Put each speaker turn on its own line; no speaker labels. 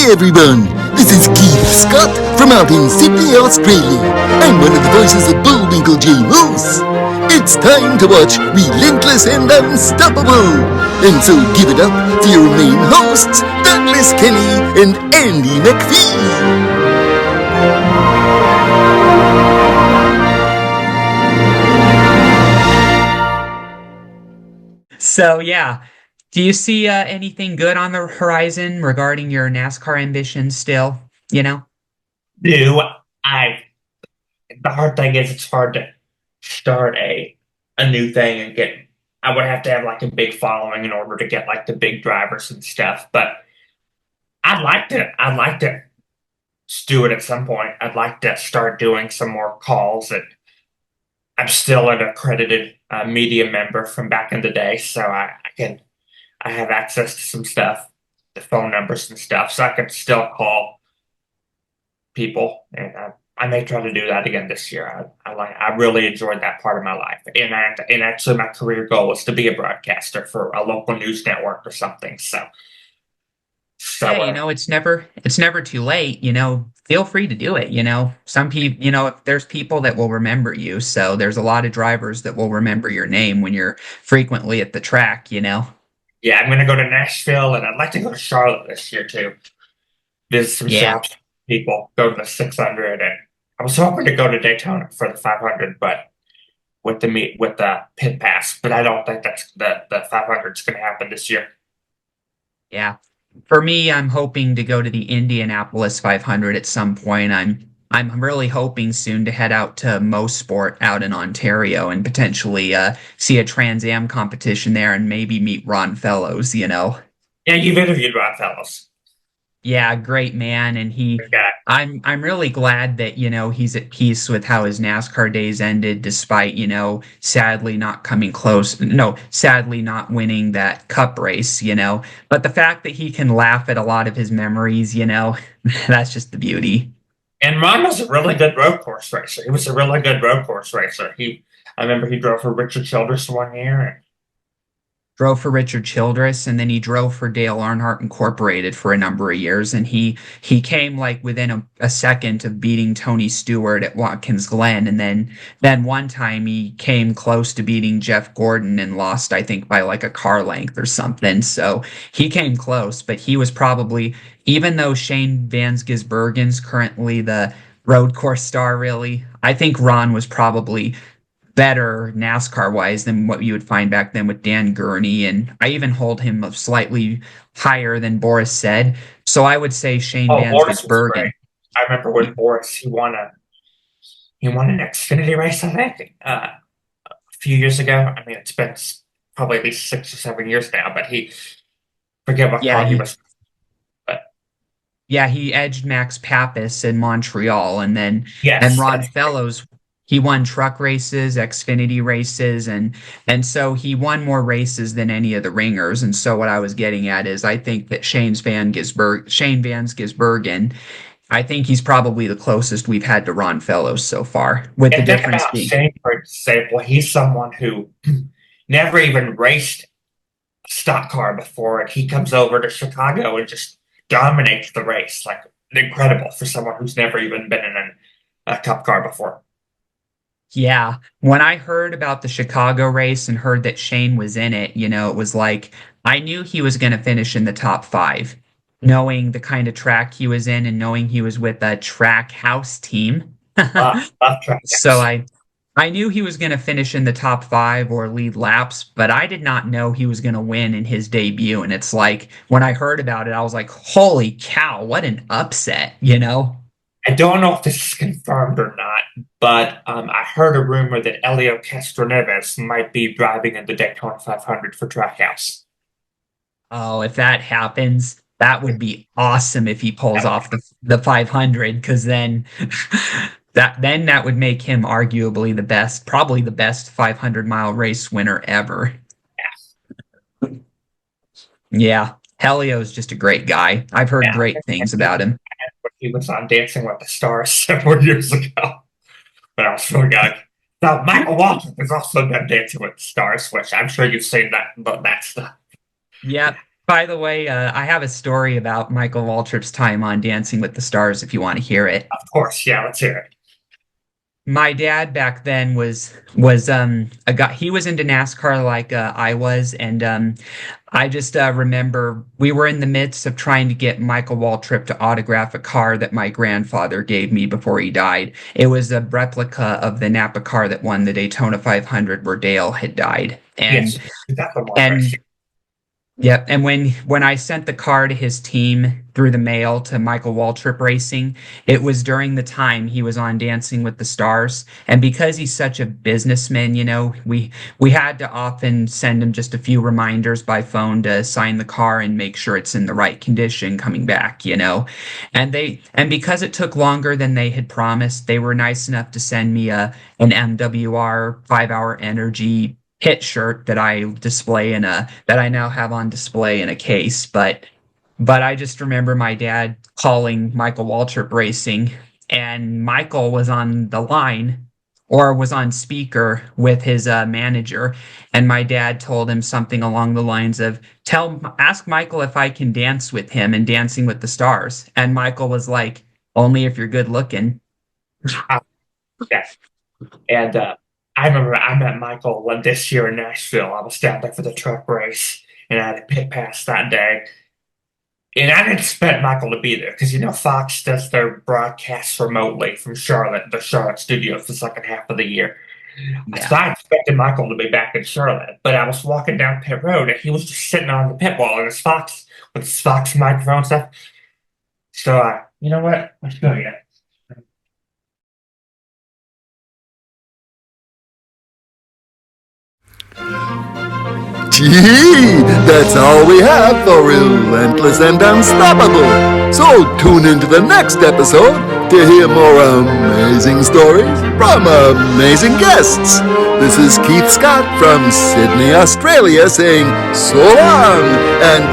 everyone, this is Keith Scott from out in Sydney, Australia. I'm one of the voices of Bullwinkle J. Moose. It's time to watch Relentless and Unstoppable. And so give it up for your main hosts, Douglas Kenney and Andy McPhee.
So yeah, do you see anything good on the horizon regarding your NASCAR ambitions still? You know?
Do I? The hard thing is it's hard to start a new thing and get. I would have to have like a big following in order to get like the big drivers and stuff. But I'd like to do it at some point. I'd like to start doing some more calls. And I'm still an accredited media member from back in the day, so I have access to some stuff, the phone numbers and stuff, so I can still call people, and I may try to do that again this year. I really enjoyed that part of my life, and actually my career goal was to be a broadcaster for a local news network or something. So
Hey, it's never too late, feel free to do it, Some people, if there's people that will remember you, so there's a lot of drivers that will remember your name when you're frequently at the track.
yeah, I'm gonna go to Nashville, and I'd like to go to Charlotte this year too. Visit some
Yeah.
shops, people, go to the 600, and I was hoping to go to Daytona for the 500, but with the pit pass, but I don't think that's the 500 is going to happen this year.
Yeah. For me, I'm hoping to go to the Indianapolis 500 at some point. I'm really hoping soon to head out to Mo Sport out in Ontario and potentially see a Trans Am competition there and maybe meet Ron Fellows.
Yeah, you've interviewed Rod Fellows.
Yeah, great man, and
Good guy.
I'm really glad that, he's at peace with how his NASCAR days ended despite, sadly not coming close. No, sadly not winning that cup race. But the fact that he can laugh at a lot of his memories, that's just the beauty.
And Ron was a really good road course racer. He was a really good road course racer. I remember he drove for Richard Childress one year. And
Drove for Richard Childress, and then he drove for Dale Earnhardt Incorporated for a number of years, and he came like within a second of beating Tony Stewart at Watkins Glen, and then one time he came close to beating Jeff Gordon and lost, I think, by like a car length or something. So he came close, but he was probably, even though Shane Van Gisbergen's currently the road course star, really, I think Ron was probably better NASCAR wise than what you would find back then with Dan Gurney. And I even hold him up slightly higher than Boris said. So I would say Shane
oh,
Van
Boris was great.
Gisbergen.
I remember when Boris he won an Xfinity race, I think, a few years ago. I mean, it's been probably at least 6 or 7 years now, but he forget what
Yeah,
car he
he
was. But
yeah, he edged Max Papis in Montreal, and
yes,
Ron Fellows. He won truck races, Xfinity races, and so he won more races than any of the ringers. And so what I was getting at is I think that Shane Van Gisbergen, I think he's probably the closest we've had to Ron Fellows so far, with the
and think
difference
about
being,
Shane, for example. He's someone who never even raced a stock car before, and he comes over to Chicago and just dominates the race. Like incredible for someone who's never even been in a cup car before.
yeah. When I heard about the Chicago race and heard that Shane was in it, it was like I knew he was going to finish in the top five, knowing the kind of track he was in and knowing he was with a track house team.
Love track
So
house.
I knew he was going to finish in the top five or lead laps, but I did not know he was going to win in his debut. And it's like when I heard about it, I was like, holy cow, what an upset?
I don't know if this is confirmed or not, but I heard a rumor that Elio Castroneves might be driving in the Daytona 500 for Trackhouse.
Oh, if that happens, that would be awesome if he pulls
That would
off the 500, because then that would make him arguably the best, probably the best 500-mile race winner ever. Yeah, Helio's just a great guy. I've heard
yeah,
great things about him.
when he was on Dancing with the Stars several years ago. But I was really young. Now, Michael Waltrip has also done Dancing with the Stars, which I'm sure you've seen that stuff.
Yep. By the way, I have a story about Michael Waltrip's time on Dancing with the Stars if you want to hear it.
Of course, yeah, let's hear it.
My dad back then was a guy. He was into NASCAR like I was, and I just remember we were in the midst of trying to get Michael Waltrip to autograph a car that my grandfather gave me before he died. It was a replica of the Napa car that won the Daytona 500 where Dale had died,
Yes, that's the one
and
race.
yep. And when I sent the car to his team through the mail to Michael Waltrip Racing, it was during the time he was on Dancing with the Stars. And because he's such a businessman, we had to often send him just a few reminders by phone to sign the car and make sure it's in the right condition coming back. And because it took longer than they had promised, they were nice enough to send me an MWR 5 Hour Energy hit shirt that I display that I now have on display in a case. But I just remember my dad calling Michael Waltrip Racing, and Michael was on the line or was on speaker with his manager, and my dad told him something along the lines of ask Michael if I can dance with him in Dancing with the Stars. And Michael was like, only if you're good looking.
Yes. And I remember I met Michael this year in Nashville. I was down there for the truck race, and I had a pit pass that day. And I didn't expect Michael to be there because Fox does their broadcasts remotely from Charlotte, the Charlotte studio, for the second half of the year.
Yeah.
So I expected Michael to be back in Charlotte, but I was walking down pit road and he was just sitting on the pit wall in his Fox with his Fox microphone stuff. So you know what? Let's go again.
Gee, that's all we have for Relentless and Unstoppable. So tune into the next episode to hear more amazing stories from amazing guests. This is Keith Scott from Sydney, Australia saying so long and